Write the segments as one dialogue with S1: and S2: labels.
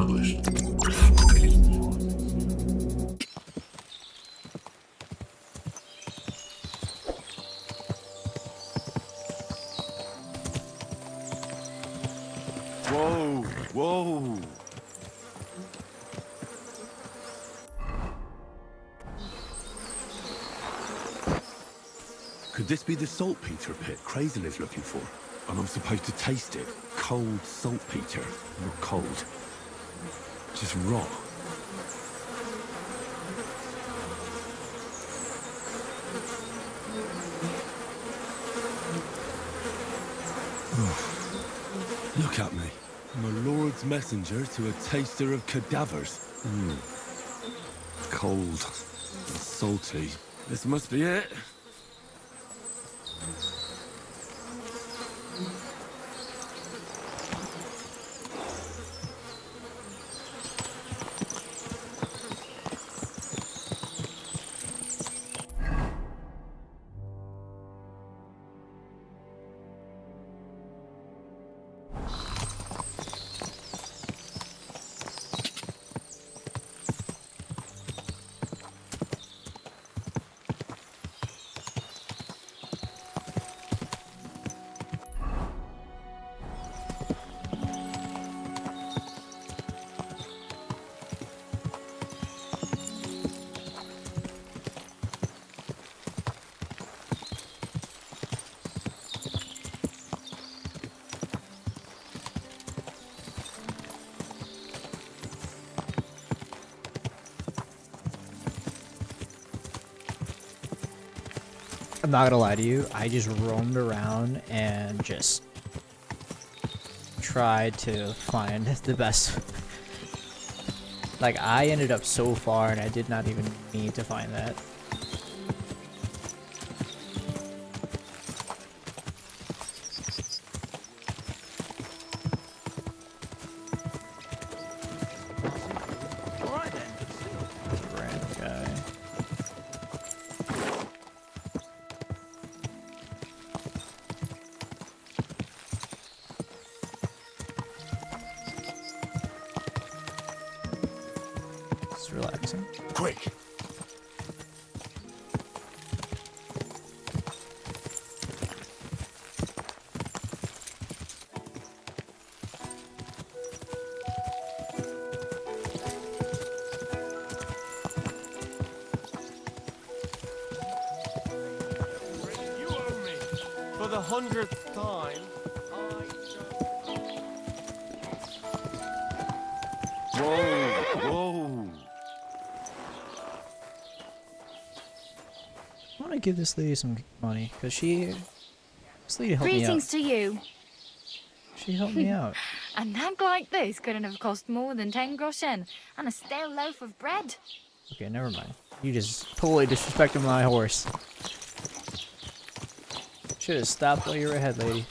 S1: published.
S2: Whoa, whoa. Could this be the saltpeter pit Crazen is looking for? And I'm supposed to taste it. Cold saltpeter. Not cold. Just raw. Look at me. I'm a lord's messenger to a taster of cadavers. Cold and salty. This must be it.
S3: I'm not gonna lie to you, I just roamed around and just tried to find the best. Like, I ended up so far and I did not even need to find that. Random guy. It's relaxing.
S2: Quick! You owe me. For the 100th time, Whoa, whoa.
S3: I want to give this lady some money because this lady helped me out.
S4: Greetings to you.
S3: She helped me out.
S4: A nag like this couldn't have cost more than 10 groschen and a stale loaf of bread.
S3: Okay, never mind. You just totally disrespected my horse. Should have stopped while you were ahead, lady.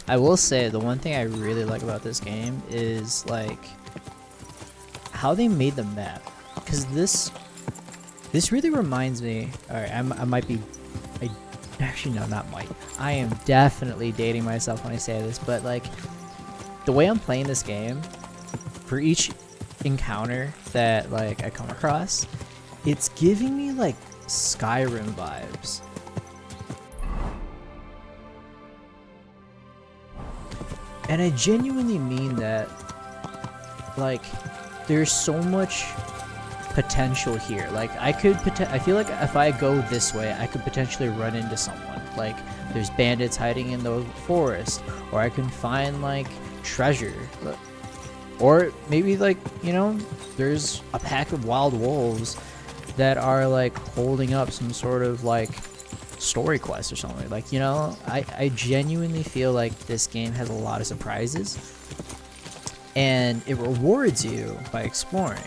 S3: I will say the one thing I really like about this game is like how they made the map, because this really reminds me. All right, I might be. Actually no, not might. I am definitely dating myself when I say this, but like the way I'm playing this game, for each encounter that like I come across, it's giving me like Skyrim vibes. And I genuinely mean that. Like, there's so much potential here. Like, I feel like if I go this way, I could potentially run into someone. Like, there's bandits hiding in the forest, or I can find like treasure, or maybe like, you know, there's a pack of wild wolves that are like holding up some sort of like story quest or something. Like, you know, I genuinely feel like this game has a lot of surprises, and it rewards you by exploring.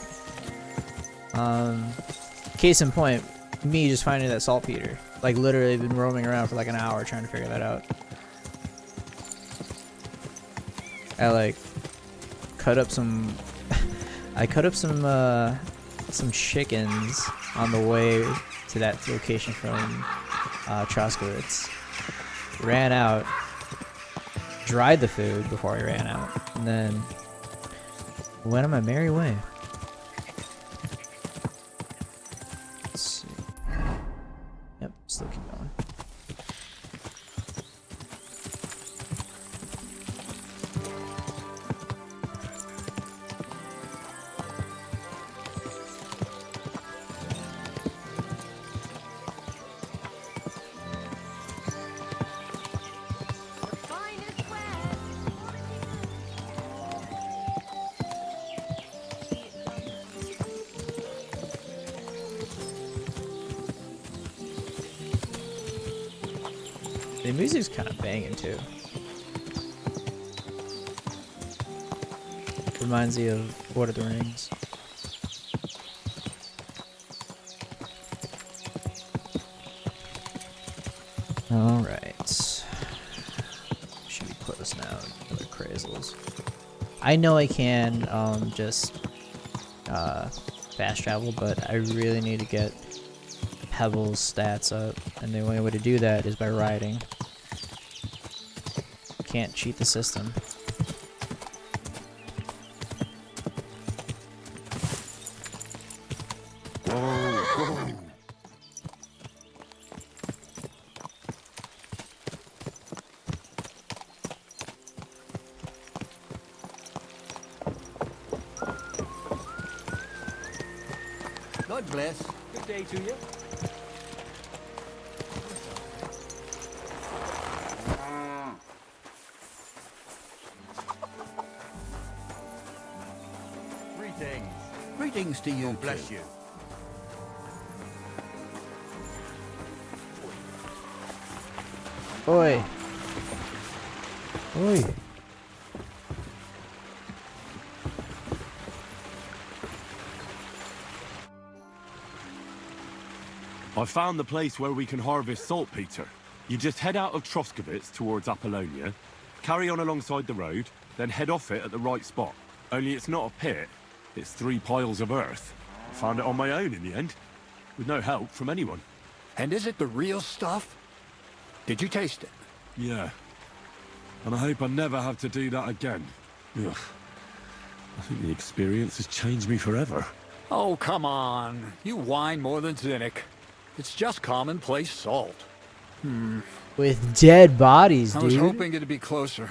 S3: Case in point, me just finding that saltpeter. Like, literally been roaming around for like an hour trying to figure that out. I like cut up some I cut up some chickens on the way to that location from Troskowitz. Ran out, dried the food before I ran out, and then went on my merry way. Let's see. Yep, still keep going. The music's kind of banging too. Reminds me of Lord of the Rings. Alright. Should be close now. Other crazels. I know I can just fast travel, but I really need to get Pebble's stats up, and the only way to do that is by riding. Can't cheat the system.
S1: God bless. Good day to you. Greetings. Greetings to you. Bless you.
S3: Oi. Oi.
S2: I found the place where we can harvest saltpeter. You just head out of Troskowitz towards Apollonia, carry on alongside the road, then head off it at the right spot. Only it's not a pit, it's 3 piles of earth. I found it on my own in the end, with no help from anyone.
S1: And is it the real stuff? Did you taste it?
S2: Yeah. And I hope I never have to do that again. Ugh. I think the experience has changed me forever.
S1: Oh, come on. You whine more than Zinnik. It's just commonplace salt.
S3: With dead bodies, dude.
S1: I was hoping it'd be closer.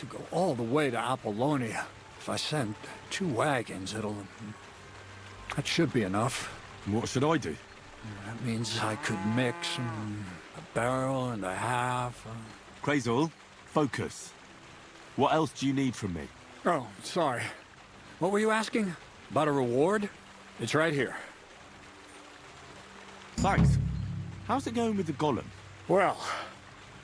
S1: To go all the way to Apollonia. If I send 2 wagons, that should be enough.
S2: What should I do?
S1: That means I could mix a barrel and a half.
S2: Crazel, focus. What else do you need from me?
S1: Oh, sorry. What were you asking? About a reward? It's right here.
S2: Thanks. How's it going with the golem?
S1: Well,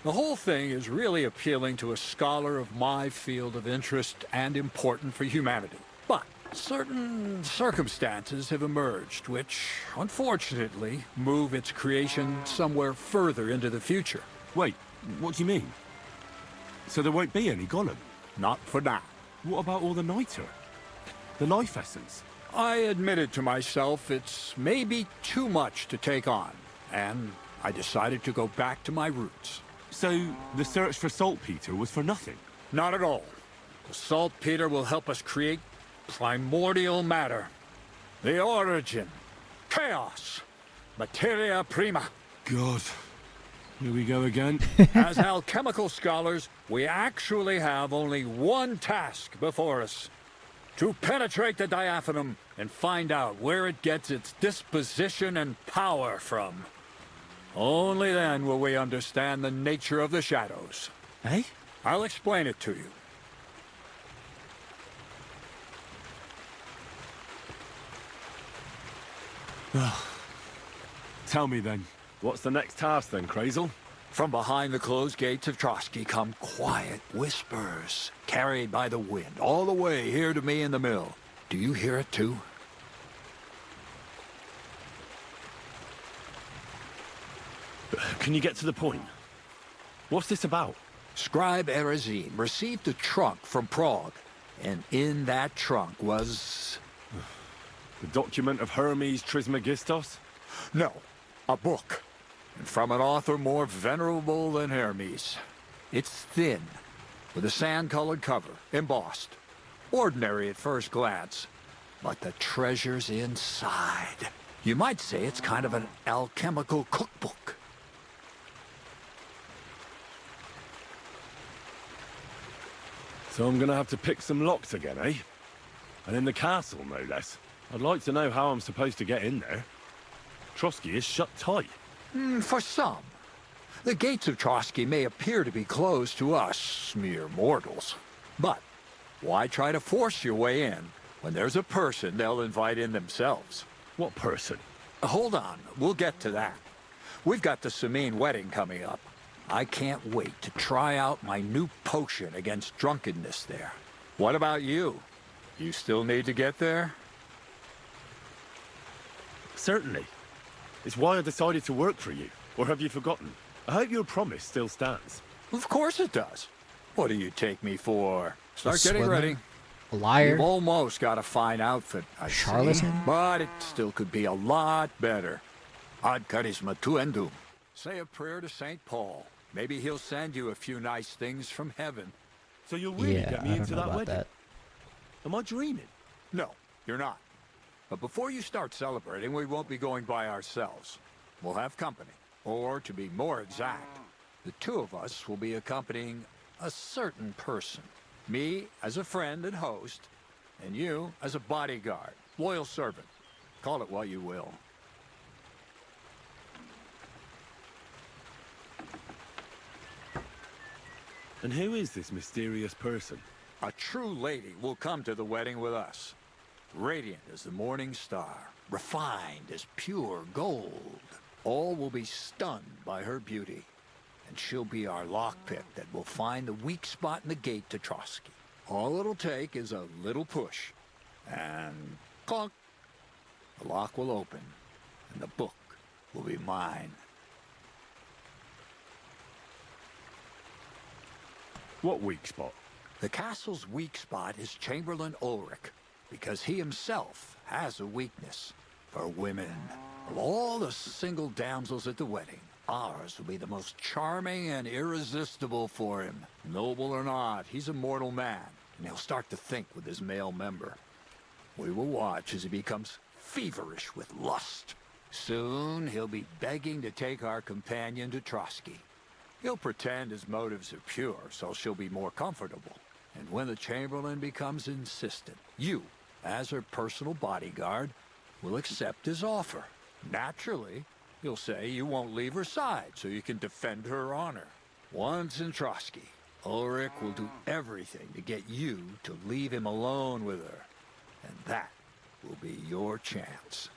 S1: the whole thing is really appealing to a scholar of my field of interest and important for humanity. But certain circumstances have emerged which, unfortunately, move its creation somewhere further into the future.
S2: Wait, what do you mean? So there won't be any golem?
S1: Not for now.
S2: What about all the niter? The life essence?
S1: I admitted to myself it's maybe too much to take on, and I decided to go back to my roots.
S2: So the search for saltpeter was for nothing?
S1: Not at all. The saltpeter will help us create primordial matter. The origin. Chaos. Materia prima.
S2: God. Here we go again.
S1: As alchemical scholars, we actually have only one task before us. To penetrate the diaphanum and find out where it gets its disposition and power from. Only then will we understand the nature of the shadows.
S2: Eh?
S1: I'll explain it to you.
S2: Tell me then. What's the next task then, Crazel?
S1: From behind the closed gates of Trotsky come quiet whispers, carried by the wind, all the way here to me in the mill. Do you hear it too?
S2: Can you get to the point? What's this about?
S1: Scribe Erezim received a trunk from Prague, and in that trunk was...
S2: The document of Hermes Trismegistos?
S1: no, a book. And from an author more venerable than Hermes. It's thin, with a sand-colored cover, embossed. Ordinary at first glance, but the treasure's inside. You might say it's kind of an alchemical cookbook.
S2: So I'm gonna have to pick some locks again, eh? And in the castle, no less. I'd like to know how I'm supposed to get in there. Trotsky is shut tight.
S1: For some. The gates of Trotsky may appear to be closed to us, mere mortals. But why try to force your way in when there's a person they'll invite in themselves?
S2: What person?
S1: Hold on, we'll get to that. We've got the Samine wedding coming up. I can't wait to try out my new potion against drunkenness there. What about you? You still need to get there?
S2: Certainly. It's why I decided to work for you. Or have you forgotten? I hope your promise still stands.
S1: Of course it does. What do you take me for? Start getting
S3: swimmer?
S1: ready.
S3: A liar?
S1: You've almost got a fine outfit, I see.
S3: Charlatan?
S1: But it still could be a lot better. Ad charisma tuendum. Say a prayer to St. Paul. Maybe he'll send you a few nice things from heaven.
S2: So you'll really
S3: Yeah,
S2: get
S3: I
S2: me
S3: don't
S2: into
S3: know
S2: that
S3: about
S2: wedding?
S3: that.
S2: Am I dreaming?
S1: No, you're not. But before you start celebrating, we won't be going by ourselves. We'll have company. Or, to be more exact, the two of us will be accompanying a certain person. Me as a friend and host, and you as a bodyguard, loyal servant. Call it what you will.
S2: And who is this mysterious person?
S1: A true lady will come to the wedding with us. Radiant as the morning star, refined as pure gold. All will be stunned by her beauty. And she'll be our lockpick that will find the weak spot in the gate to Trotsky. All it'll take is a little push. And clunk. The lock will open. And the book will be mine.
S2: What weak spot?
S1: The castle's weak spot is Chamberlain Ulrich, because he himself has a weakness for women. Of all the single damsels at the wedding, ours will be the most charming and irresistible for him. Noble or not, he's a mortal man, and he'll start to think with his male member. We will watch as he becomes feverish with lust. Soon he'll be begging to take our companion to Trotsky. He'll pretend his motives are pure, so she'll be more comfortable. And when the Chamberlain becomes insistent, you, as her personal bodyguard, will accept his offer. Naturally, you'll say you won't leave her side so you can defend her honor. Once in Trotsky, Ulrich will do everything to get you to leave him alone with her. And that will be your chance.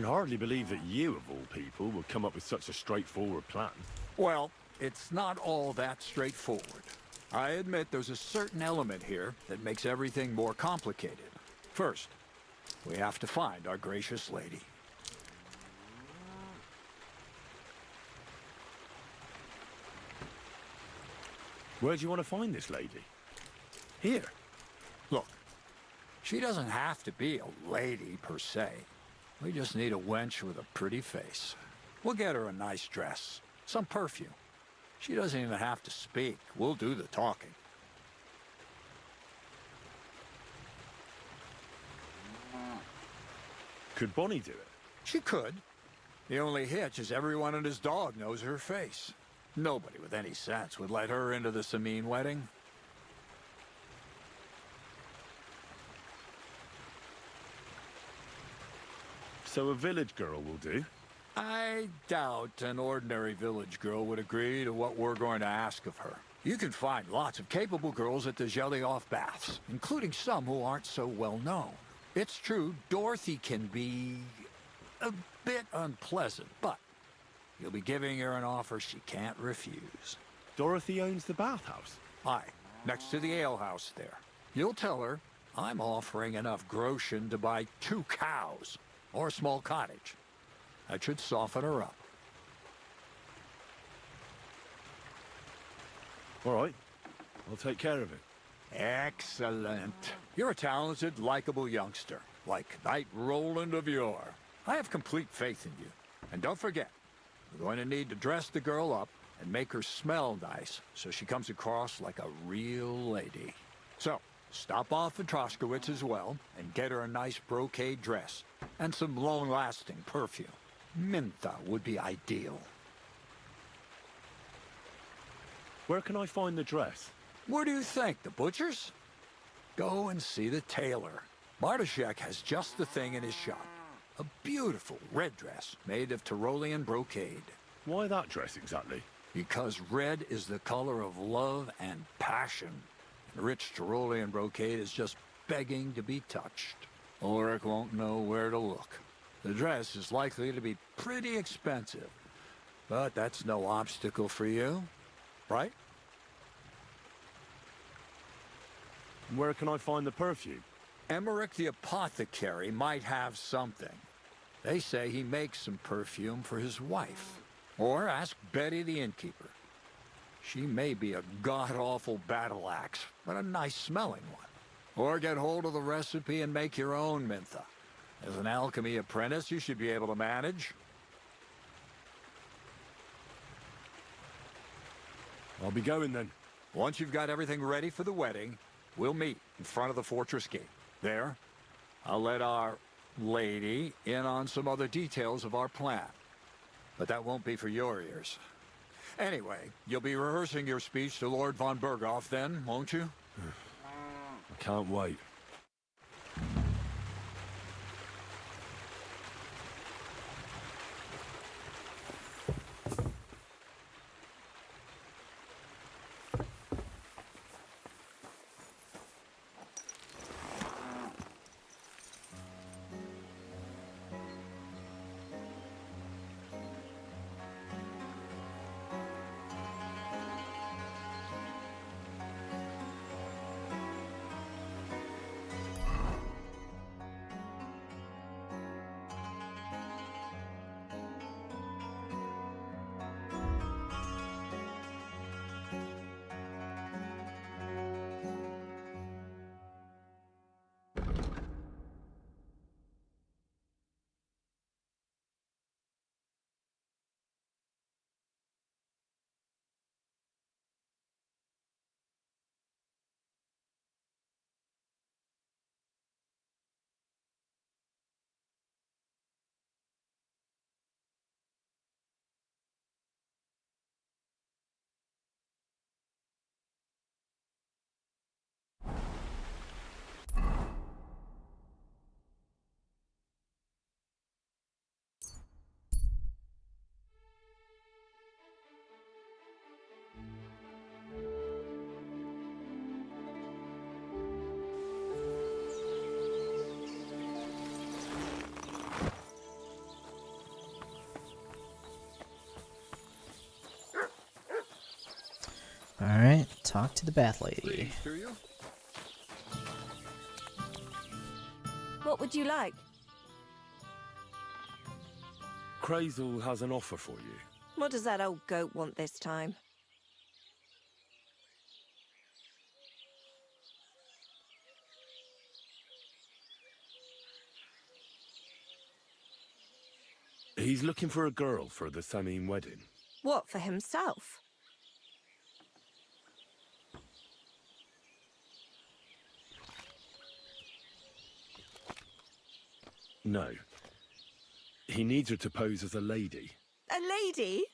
S2: can hardly believe that you, of all people, would come up with such a straightforward plan.
S1: Well, it's not all that straightforward. I admit there's a certain element here that makes everything more complicated. First, we have to find our gracious lady.
S2: Where do you want to find this lady?
S1: Here. Look, she doesn't have to be a lady per se. We just need a wench with a pretty face. We'll get her a nice dress, some perfume. She doesn't even have to speak. We'll do the talking.
S2: Could Bonnie do it?
S1: She could. The only hitch is everyone and his dog knows her face. Nobody with any sense would let her into the Sameen wedding.
S2: So a village girl will do?
S1: I doubt an ordinary village girl would agree to what we're going to ask of her. You can find lots of capable girls at the Jelly-Off Baths, including some who aren't so well known. It's true, Dorothy can be a bit unpleasant, but you'll be giving her an offer she can't refuse.
S2: Dorothy owns the bathhouse?
S1: Aye, next to the alehouse there. You'll tell her I'm offering enough groschen to buy 2 cows or a small cottage. That should soften her up.
S2: All right, I'll take care of it.
S1: Excellent. You're a talented, likable youngster, like Knight Roland of yore. I have complete faith in you. And don't forget, we're going to need to dress the girl up and make her smell nice so she comes across like a real lady. So, stop off at Troskowitz as well and get her a nice brocade dress and some long-lasting perfume. Mintha would be ideal.
S2: Where can I find the dress?
S1: Where do you think? The butcher's? Go and see the tailor. Bartoszek has just the thing in his shop. A beautiful red dress made of Tyrolean brocade.
S2: Why that dress exactly?
S1: Because red is the color of love and passion. And rich Tyrolean brocade is just begging to be touched. Ulrich won't know where to look. The dress is likely to be pretty expensive. But that's no obstacle for you, right?
S2: Where can I find the perfume?
S1: Emmerich the apothecary might have something. They say he makes some perfume for his wife. Or ask Betty the innkeeper. She may be a god-awful battle axe, but a nice smelling one. Or get hold of the recipe and make your own Mintha. As an alchemy apprentice, you should be able to manage.
S2: I'll be going then.
S1: Once you've got everything ready for the wedding, we'll meet in front of the fortress gate. There, I'll let our lady in on some other details of our plan. But that won't be for your ears. Anyway, you'll be rehearsing your speech to Lord von Berghoff then, won't you?
S2: I can't wait.
S3: Alright, talk to the bath lady.
S1: Pleased to you?
S5: What would you like?
S2: Crazel has an offer for you.
S5: What does that old goat want this time?
S2: He's looking for a girl for the Samine wedding.
S5: What, for himself?
S2: No. He needs her to pose as a lady.
S5: A lady?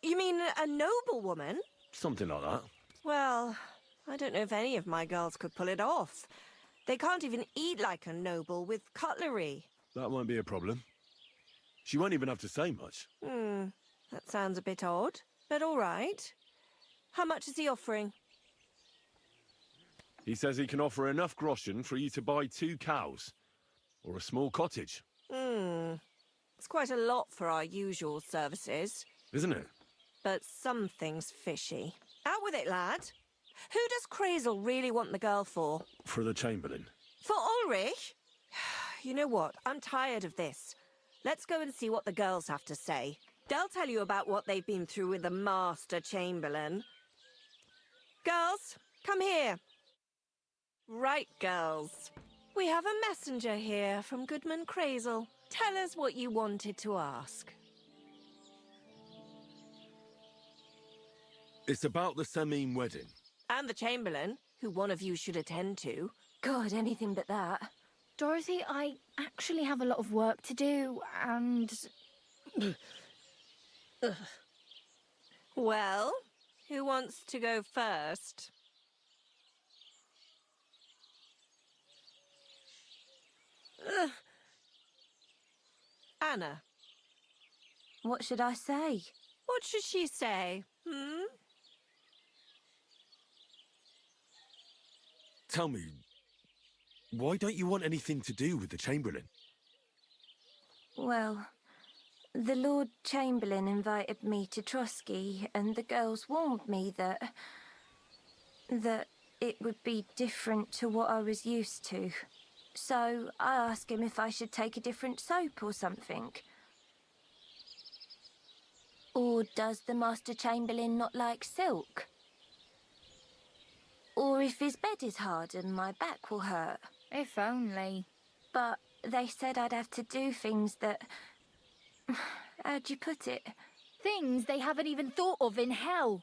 S5: You mean a noblewoman?
S2: Something like that.
S5: Well, I don't know if any of my girls could pull it off. They can't even eat like a noble with cutlery.
S2: That won't be a problem. She won't even have to say much.
S5: That sounds a bit odd, but all right. How much is he offering?
S2: He says he can offer enough groschen for you to buy 2 cows. Or a small cottage.
S5: It's quite a lot for our usual services.
S2: Isn't it?
S5: But something's fishy. Out with it, lad. Who does Crazel really want the girl for?
S2: For the Chamberlain.
S5: For Ulrich? You know what? I'm tired of this. Let's go and see what the girls have to say. They'll tell you about what they've been through with the Master Chamberlain. Girls, come here. Right, girls. We have a messenger here from Goodman Crazel. Tell us what you wanted to ask.
S2: It's about the Samine wedding.
S5: And the Chamberlain, who one of you should attend to. God, anything but that.
S4: Dorothy, I actually have a lot of work to do, and...
S5: Well, who wants to go first? Anna.
S6: What should I say?
S5: What should she say?
S2: Tell me, why don't you want anything to do with the Chamberlain?
S6: Well, the Lord Chamberlain invited me to Trotsky, and the girls warned me that it would be different to what I was used to. So I asked him if I should take a different soap or something. Or does the Master Chamberlain not like silk? Or if his bed is hard and my back will hurt.
S4: If only.
S6: But they said I'd have to do things that... How'd you put it?
S4: Things they haven't even thought of in hell.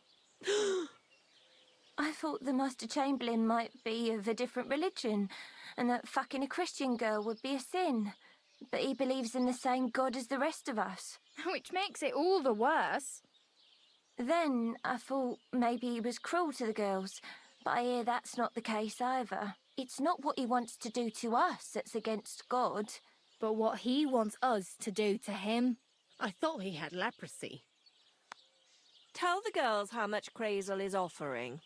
S6: I thought the Master Chamberlain might be of a different religion, and that fucking a Christian girl would be a sin. But he believes in the same God as the rest of us.
S4: Which makes it all the worse.
S6: Then I thought maybe he was cruel to the girls, but I hear that's not the case either. It's not what he wants to do to us that's against God.
S4: But what he wants us to do to him.
S7: I thought he had leprosy.
S5: Tell the girls how much Crazel is offering.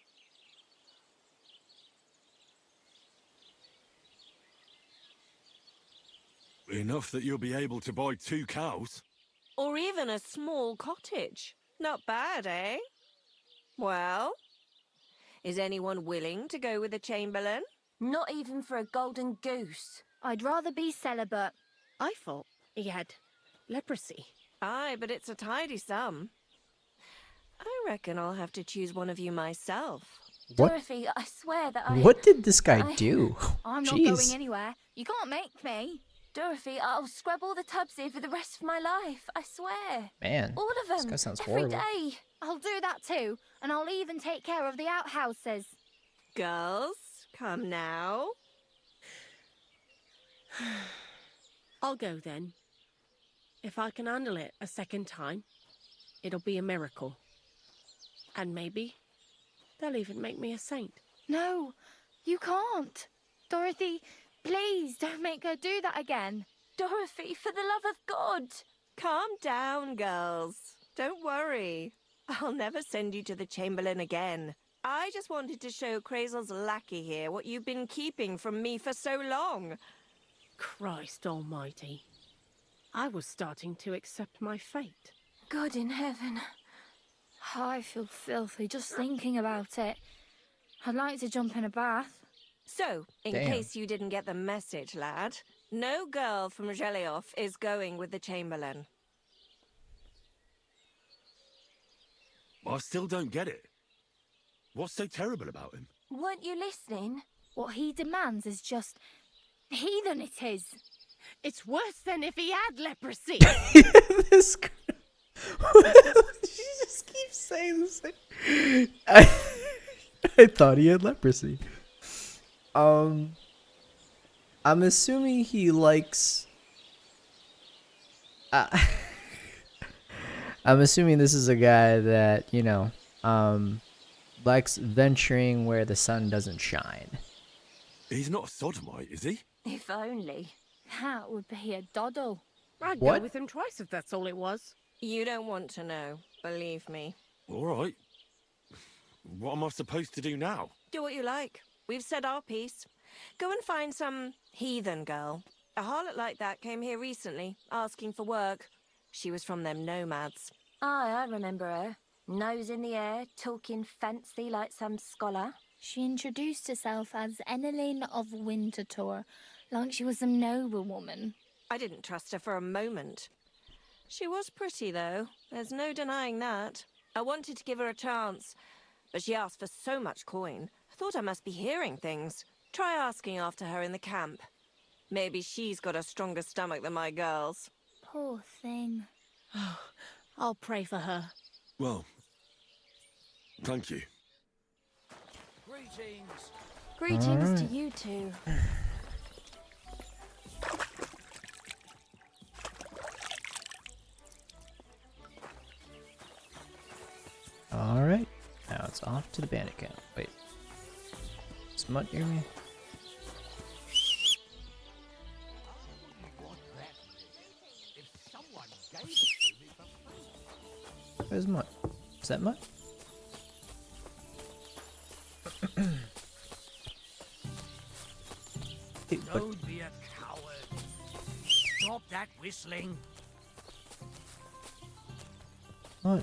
S2: Enough that you'll be able to buy 2 cows.
S5: Or even a small cottage. Not bad, eh? Well, is anyone willing to go with the Chamberlain?
S6: Not even for a golden goose.
S4: I'd rather be celibate.
S7: I thought he had leprosy.
S5: Aye, but it's a tidy sum. I reckon I'll have to choose one of you myself.
S3: What?
S6: Dorothy, I swear that I...
S3: What did this guy do?
S4: I'm not
S3: Jeez.
S4: going anywhere. You can't make me.
S6: Dorothy, I'll scrub all the tubs here for the rest of my life. I swear.
S3: Man,
S6: All of them.
S3: this guy sounds
S6: every
S3: horrible.
S6: day.
S4: I'll do that too, and I'll even take care of the outhouses.
S5: Girls, come now.
S7: I'll go then. If I can handle it a second time, it'll be a miracle. And maybe they'll even make me a saint.
S4: No, you can't. Dorothy, please don't make her do that again.
S6: Dorothy, for the love of God.
S5: Calm down, girls. Don't worry. I'll never send you to the Chamberlain again. I just wanted to show Crazel's lackey here what you've been keeping from me for so long.
S7: Christ almighty. I was starting to accept my fate.
S6: God in heaven.
S4: I feel filthy just thinking about it. I'd like to jump in a bath.
S5: So, in
S3: Damn.
S5: case you didn't get the message, lad, no girl from Zhelyov is going with the Chamberlain.
S2: I still don't get it. What's so terrible about him?
S6: Weren't you listening?
S4: What he demands is just heathen it is.
S7: It's worse than if he had leprosy.
S3: This girl. She just keeps saying the same. I thought he had leprosy. I'm assuming he likes. I'm assuming this is a guy that, you know, likes venturing where the sun doesn't shine.
S2: He's not a sodomite, is he?
S6: If only.
S4: That would be a doddle.
S7: I'd
S3: What?
S7: go with him twice if that's all it was.
S5: You don't want to know, believe me.
S2: All right. What am I supposed to do now?
S5: Do what you like. We've said our piece. Go and find some heathen girl. A harlot like that came here recently, asking for work. She was from them nomads.
S6: Aye, I remember her. Nose in the air, talking fancy like some scholar.
S4: She introduced herself as Enneline of Winterthur, like she was a noble woman.
S5: I didn't trust her for a moment. She was pretty, though. There's no denying that. I wanted to give her a chance, but she asked for so much coin. I thought I must be hearing things. Try asking after her in the camp. Maybe she's got a stronger stomach than my girls.
S4: Poor thing.
S7: I'll pray for her.
S2: Well, thank you.
S1: Greetings.
S6: Greetings to you two.
S3: Alright, now it's off to the bandit camp. Wait. Smut near me? Where's Mutt? Is that Mutt? Hey, but-
S8: Don't be a coward. Stop that whistling.
S3: What?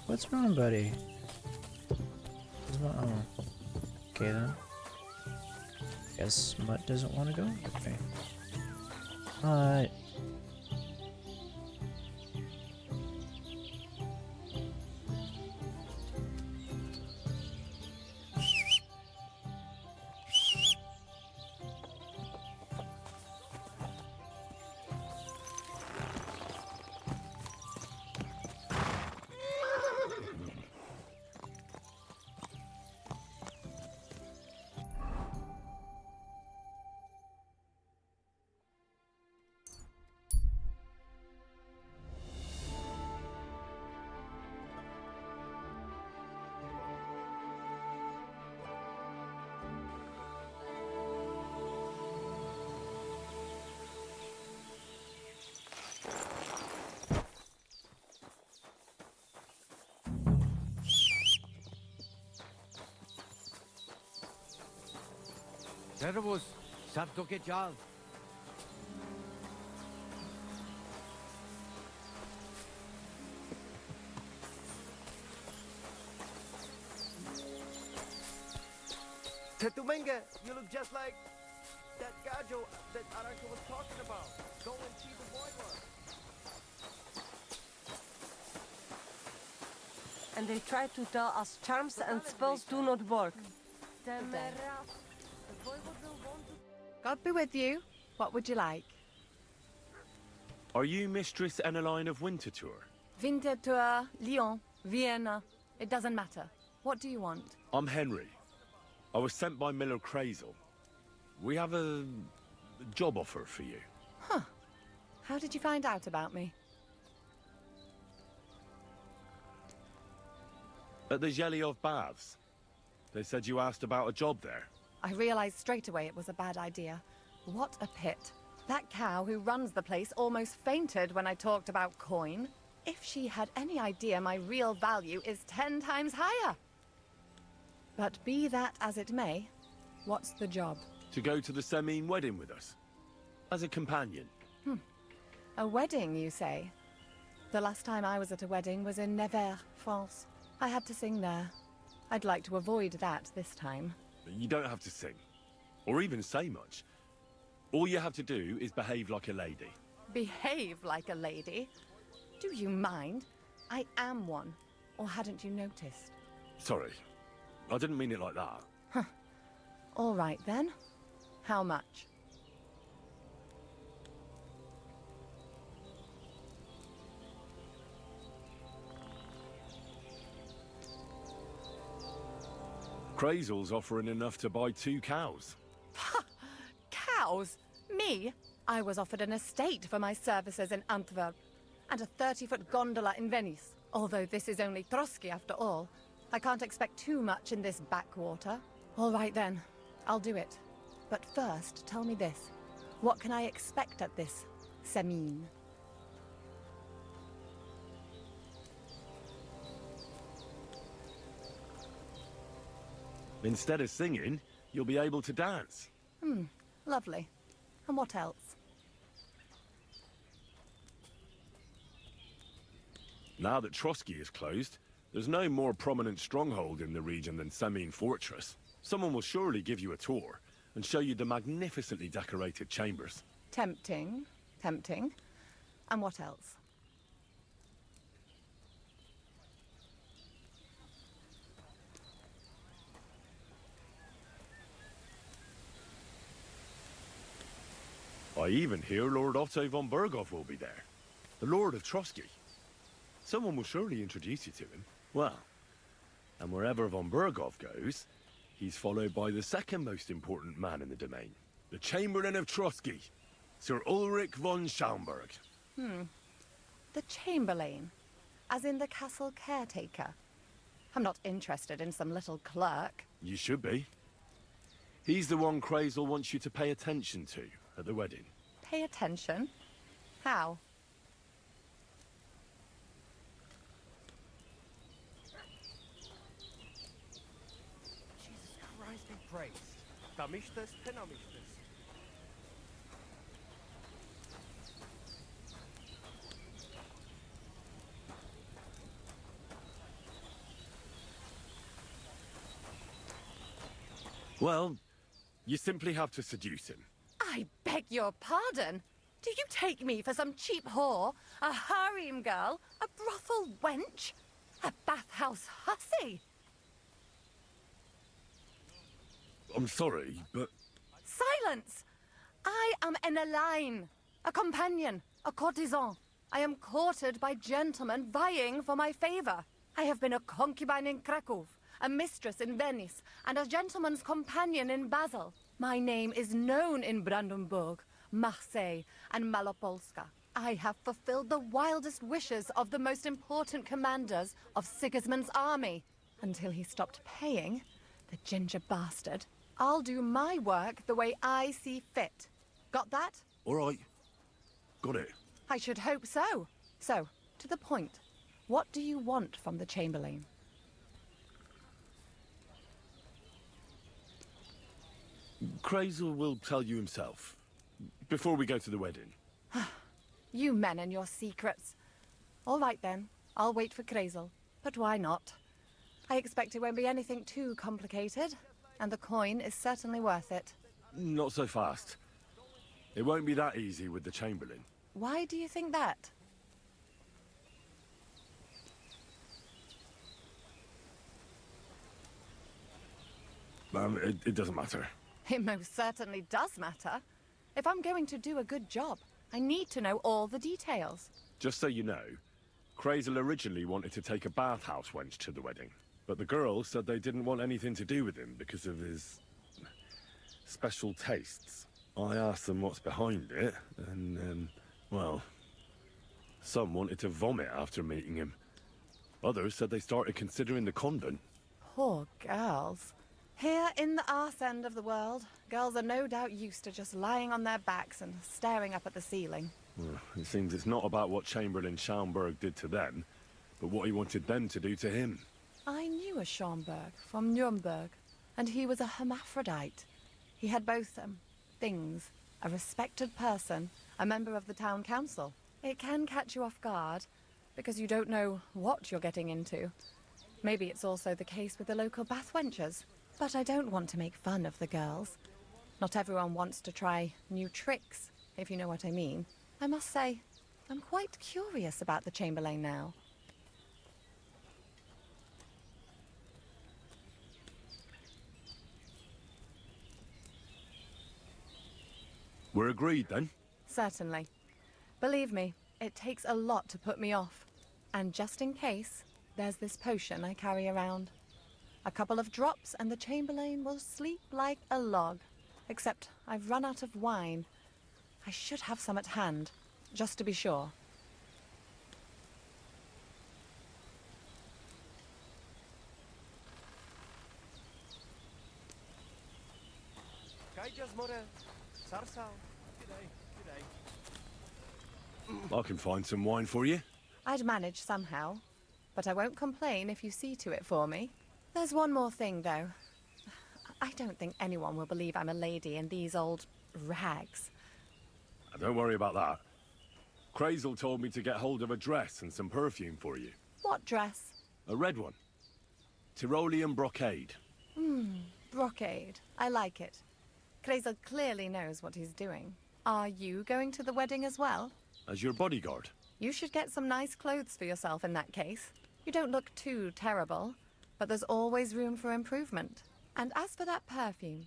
S3: What's wrong, buddy? Oh. Okay then. Guess Mutt doesn't want to go with me.
S8: Servus, Sartoke Jal.
S9: Tetumenga, you look just like that gajo that Aranka was talking about. Go and see the boy one.
S10: And they try to tell us charms and spells do not work.
S11: God be with you. What would you like?
S2: Are you Mistress Enneline of Winterthur?
S11: Winterthur, Lyon, Vienna. It doesn't matter. What do you want?
S2: I'm Henry. I was sent by Miller Crazel. We have a job offer for you.
S11: Huh. How did you find out about me?
S2: At the Zhelyov Baths. They said you asked about a job there.
S11: I realized straight away it was a bad idea. What a pit. That cow who runs the place almost fainted when I talked about coin. If she had any idea my real value is 10 times higher. But be that as it may, what's the job?
S2: To go to the Semine wedding with us. As a companion.
S11: A wedding, you say? The last time I was at a wedding was in Nevers, France. I had to sing there. I'd like to avoid that this time.
S2: You don't have to sing. Or even say much. All you have to do is behave like a lady.
S11: Behave like a lady? Do you mind? I am one. Or hadn't you noticed?
S2: Sorry. I didn't mean it like that.
S11: All right then. How much?
S2: Crazel's offering enough to buy 2 cows.
S11: Cows? Me? I was offered an estate for my services in Antwerp, and a 30-foot gondola in Venice. Although this is only Trotsky after all, I can't expect too much in this backwater. All right then, I'll do it. But first, tell me this. What can I expect at this Semine?
S2: Instead of singing, you'll be able to dance.
S11: Lovely. And what else?
S2: Now that Trotsky is closed, there's no more prominent stronghold in the region than Semine Fortress. Someone will surely give you a tour and show you the magnificently decorated chambers.
S11: Tempting. Tempting. And what else?
S2: I even hear Lord Otto von Berghoff will be there. The Lord of Trotsky. Someone will surely introduce you to him. Well, and wherever von Berghoff goes, he's followed by the second most important man in the domain. The Chamberlain of Trotsky, Sir Ulrich von Schaumburg.
S11: The Chamberlain? As in the castle caretaker? I'm not interested in some little clerk.
S2: You should be. He's the one Crazel wants you to pay attention to at the wedding.
S11: Pay attention? How?
S9: Jesus Christ be praised. Damistes, penamistes.
S2: Well, you simply have to seduce him.
S11: I beg your pardon? Do you take me for some cheap whore? A harem girl? A brothel wench? A bathhouse hussy?
S2: I'm sorry, but
S11: Silence! I am an Elaine, a companion, a courtesan. I am courted by gentlemen vying for my favor. I have been a concubine in Krakow, a mistress in Venice, and a gentleman's companion in Basel. My name is known in Brandenburg, Marseille, and Malopolska. I have fulfilled the wildest wishes of the most important commanders of Sigismund's army. Until he stopped paying, the ginger bastard. I'll do my work the way I see fit. Got that?
S2: all right. Got it.
S11: I should hope so. So, to the point. What do you want from the Chamberlain?
S2: Crazel will tell you himself. Before we go to the wedding.
S11: You men and your secrets. All right then, I'll wait for Crazel. But why not? I expect it won't be anything too complicated, and the coin is certainly worth it.
S2: Not so fast. It won't be that easy with the Chamberlain.
S11: Why do you think that?
S2: It doesn't matter.
S11: It most certainly does matter. If I'm going to do a good job, I need to know all the details.
S2: Just so you know, Crazel originally wanted to take a bathhouse wench to the wedding. But the girls said they didn't want anything to do with him because of his special tastes. I asked them what's behind it, and, well, some wanted to vomit after meeting him. Others said they started considering the convent.
S11: Poor girls. Here in the arse end of the world, girls are no doubt used to just lying on their backs and staring up at the ceiling.
S2: Well, it seems it's not about what Chamberlain Schaumburg did to them, but what he wanted them to do to him.
S11: I knew a Schaumburg from Nuremberg, and he was a hermaphrodite. He had both, things. A respected person, a member of the town council. It can catch you off guard, because you don't know what you're getting into. Maybe it's also the case with the local bathwenchers. But I don't want to make fun of the girls. Not everyone wants to try new tricks, if you know what I mean. I must say, I'm quite curious about the Chamberlain now.
S2: We're agreed then?
S11: Certainly. Believe me, it takes a lot to put me off. And just in case, there's this potion I carry around. A couple of drops and the Chamberlain will sleep like a log. Except I've run out of wine. I should have some at hand, just to be sure.
S2: I can find some wine for you.
S11: I'd manage somehow, but I won't complain if you see to it for me. There's one more thing, though. I don't think anyone will believe I'm a lady in these old rags.
S2: Don't worry about that. Crazel told me to get hold of a dress and some perfume for you.
S11: What dress?
S2: A red one. Tyrolean brocade.
S11: Brocade. I like it. Crazel clearly knows what he's doing. Are you going to the wedding as well?
S2: As your bodyguard.
S11: You should get some nice clothes for yourself in that case. You don't look too terrible, but there's always room for improvement. And as for that perfume,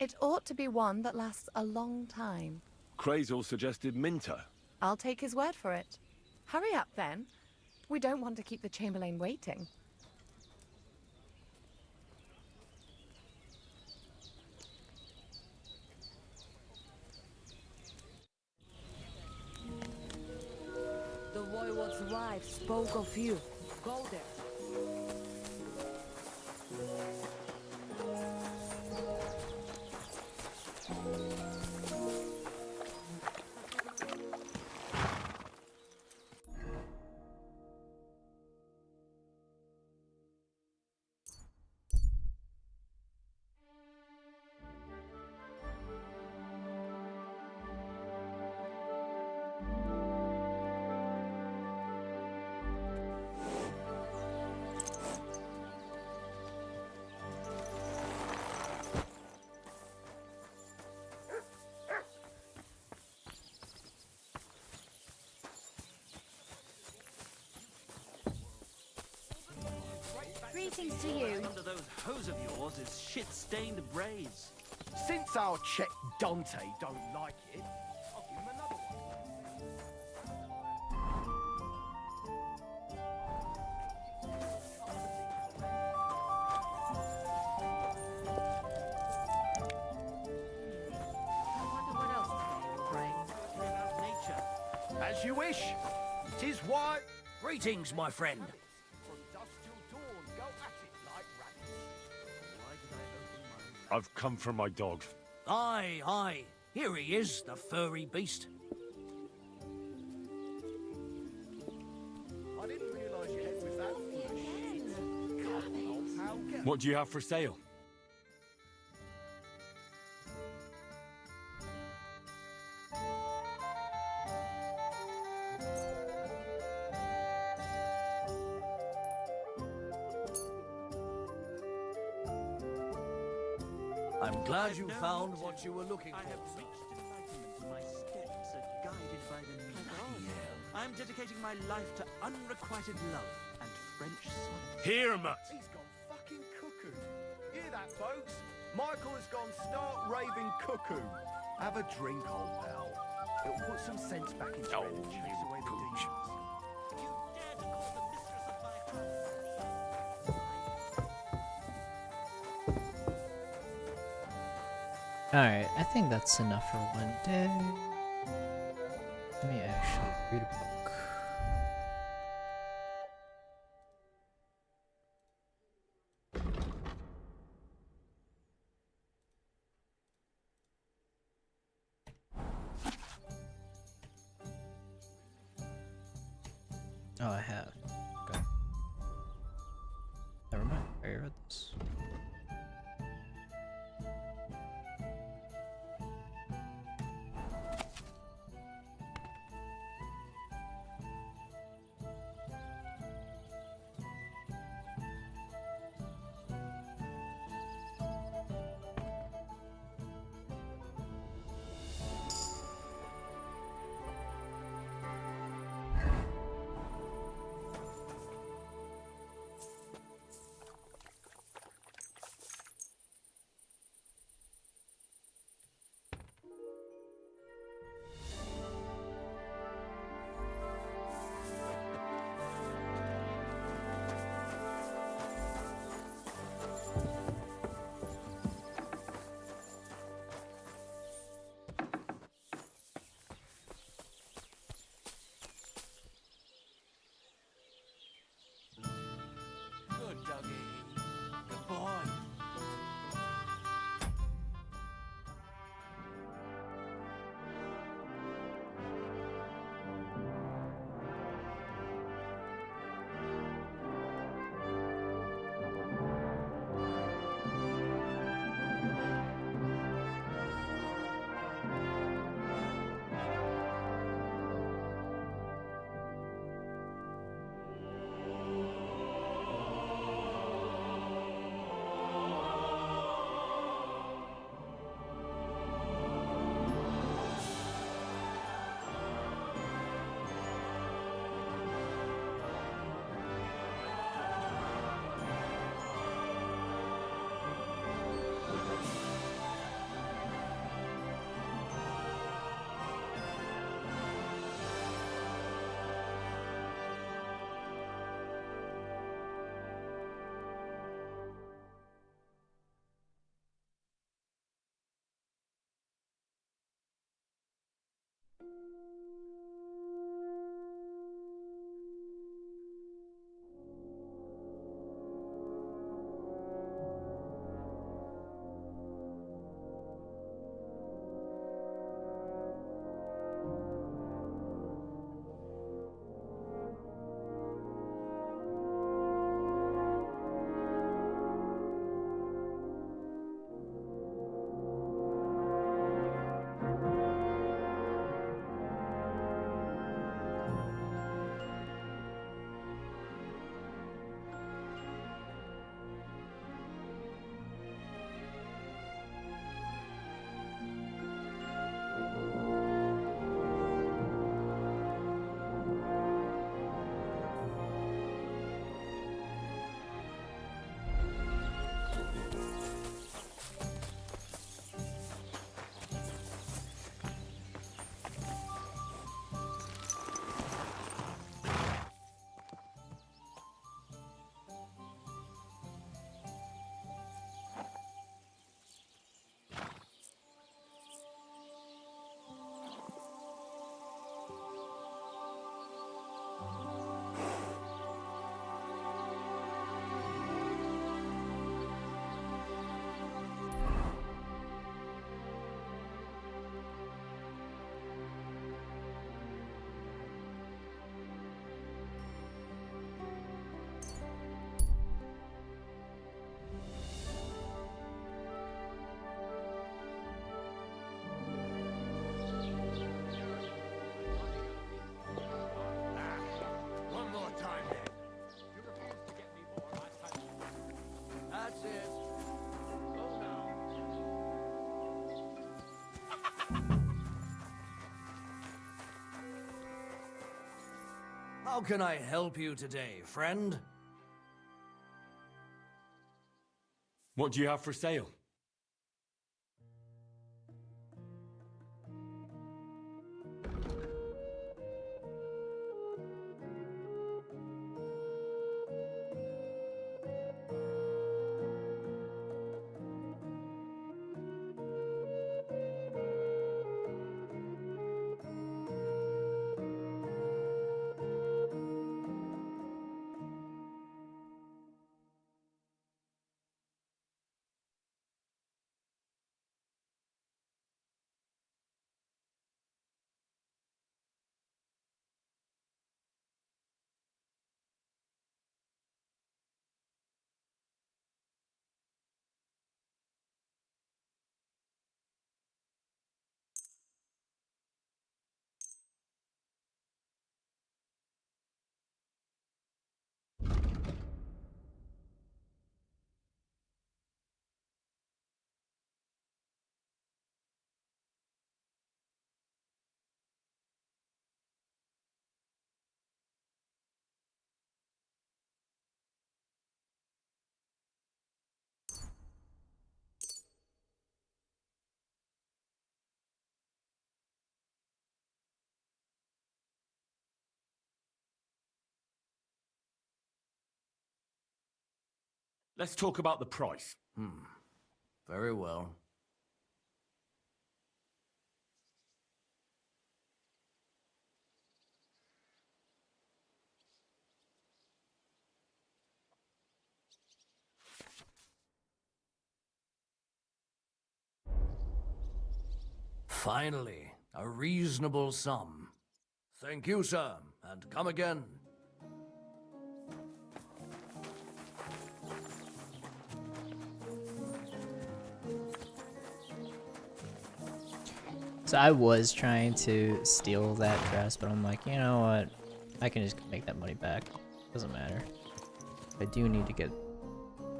S11: it ought to be one that lasts a long time.
S2: Crazel suggested Minter.
S11: I'll take his word for it. Hurry up then. We don't want to keep the Chamberlain waiting.
S10: The Voivode's wife spoke of you. Go there.
S4: Greetings to you.
S8: Under those hose of yours is shit-stained braids.
S9: Since our Czech Dante don't like it, I'll give him another one.
S10: I wonder what else today will bring.
S8: About nature.
S9: As you wish. 'Tis why.
S8: Greetings, my friend.
S9: From dusk till dawn, go at it like rabbits.
S8: Why did I open my...
S2: I've come for my dog.
S8: Aye, aye. Here he is, the furry beast.
S9: I didn't realise your head was that foolish. Come on, pal, get
S2: What do you have for sale?
S8: I'm glad you
S7: no
S8: found
S7: need to.
S8: what you were looking
S7: I
S8: for.
S7: have reached enlightenment. My steps are guided by the Nightingale. I'm dedicating my life to unrequited love and French solitude.
S2: Here, Mutt!
S9: He's gone fucking cuckoo. Hear that, folks? Michael has gone stark raving cuckoo. Have a drink, old pal. It'll put some sense back into it and chase away the demons.
S8: You dare to call the mistress of my house?
S3: Alright, I think that's enough for one day. Let me actually read a book. Oh, I have. Okay. Never mind. I already read this.
S8: How can I help you today, friend?
S2: What do you have for sale? Let's talk about the price.
S8: Very well. Finally, a reasonable sum. Thank you, sir, and come again.
S3: So I was trying to steal that dress, but I'm like, you know what? I can just make that money back. Doesn't matter. I do need to get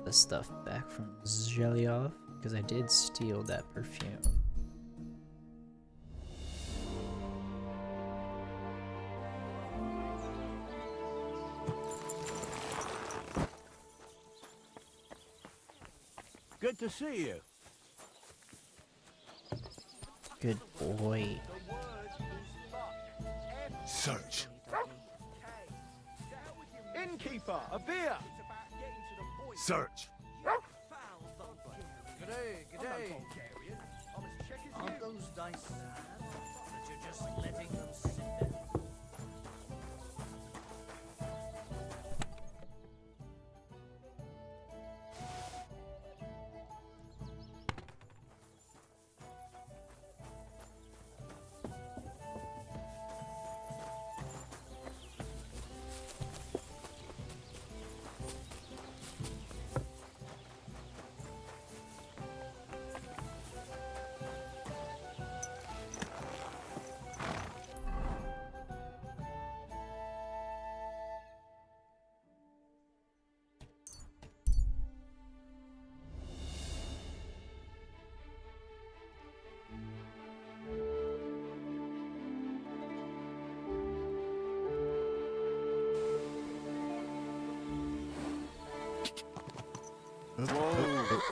S3: the stuff back from Zhelyov, because I did steal that perfume.
S9: Good to see you.
S3: Good boy.
S2: Search.
S9: Innkeeper, a beer.
S2: Search.
S8: G'day, g'day. Aren't those dice sad that you're just letting them sit there?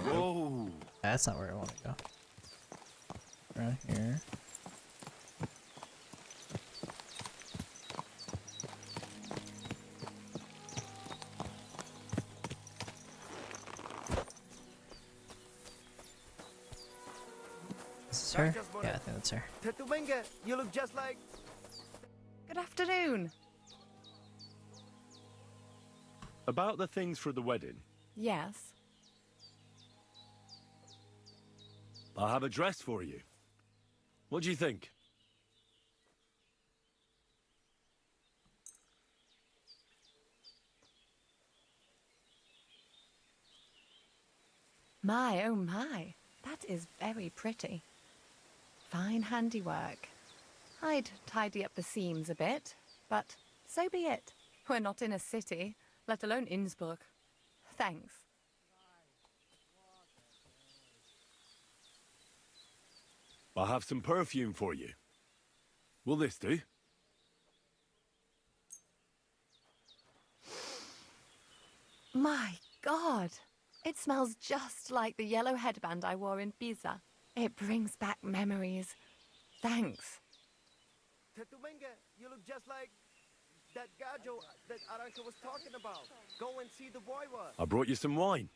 S2: Whoa.
S3: That's not where I want to go. Right here. Is this her? Yeah, I think that's her.
S9: Tetumenga, you look just like...
S11: Good afternoon.
S2: About the things for the wedding.
S11: Yes.
S2: I have a dress for you. What do you think?
S11: My, oh my. That is very pretty. Fine handiwork. I'd tidy up the seams a bit, but so be it. We're not in a city, let alone Innsbruck. Thanks.
S2: I have some perfume for you. Will this do?
S11: My God! It smells just like the yellow headband I wore in Pisa. It brings back memories. Thanks.
S9: Tetumenga, you look just like that gajo that Aranka was talking about. Go and see the boy was.
S2: I brought you some wine.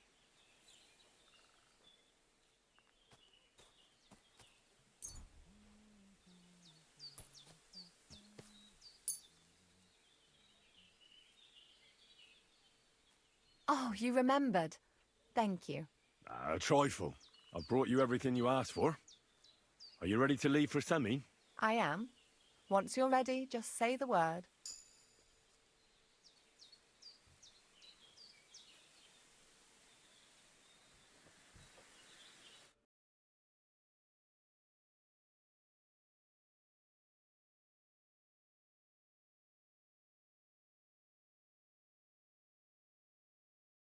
S11: Oh, you remembered. Thank you.
S2: A trifle. I've brought you everything you asked for. Are you ready to leave for Semi?
S11: I am. Once you're ready, just say the word.